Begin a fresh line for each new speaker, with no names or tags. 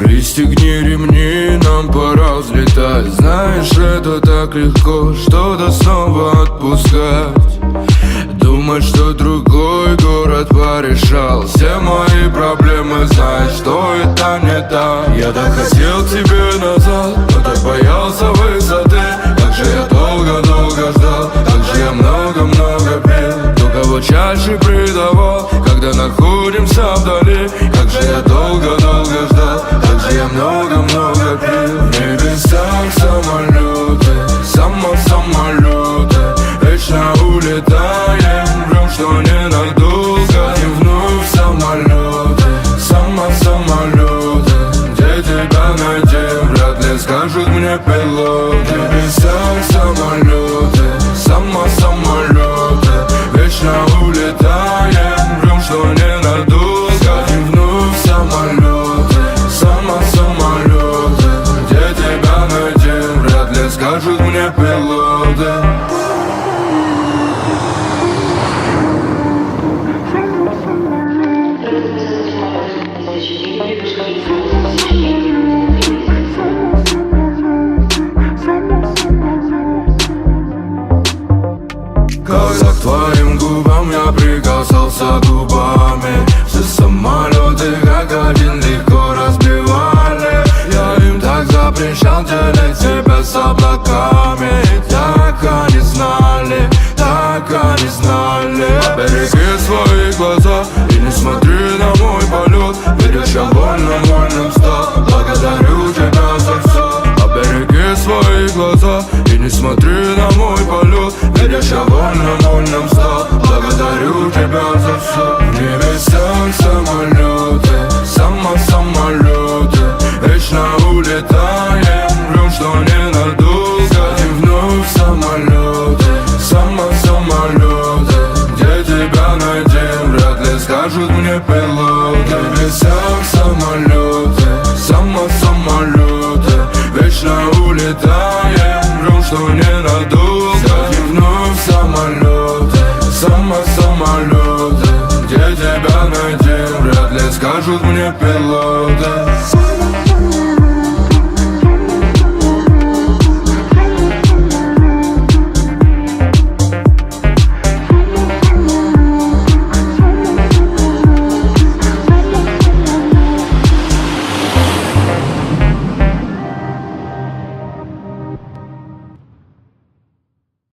Пристегни ремни, нам пора взлетать. Знаешь, это так легко, что-то снова отпускать. Думать, что другой город порешал все мои проблемы, знаешь, что это не так. Я так хотел к тебе назад, но так боялся высоты. Как же я долго-долго ждал, как же я много-много пил. Кто кого чаще предавал, когда находимся вдали. Как же я долго-долго ждал, как же я много-много пил. В небесах самолеты, самолеты, вечно улетаем, врем, что ненадолго. И вновь самолеты, самолеты, где тебя найти, вряд ли скажут мне пилоты. В небесах самолеты, самолеты, вечно улетаем, врем, что ненадолго. И вновь самолеты, самолеты, где тебя найти, вряд ли скажут мне пилоты. Когда к твоим губам я прикасался губами, все самолеты как один легко разбивали. Я им так запрещал делить тебя с облаками. Так они знали, Береги свои глаза и не смотри на мой полет. Видишь, я вольным стал, благодарю тебя за все. Береги свои глаза и не смотри на мой полет. Видишь, я вольным стал, благодарю тебя за все. В небесах самолеты, самолеты, вечно улетаем, врем, что ненадолго. И вновь самолеты, самолеты, где тебя найти, вряд ли скажут мне пилоты. В небесах самолеты, самолеты, вечно улетаем, врем, что ненадолго. И вновь самолеты, самолеты, где тебя найти, вряд ли скажут мне пилоты.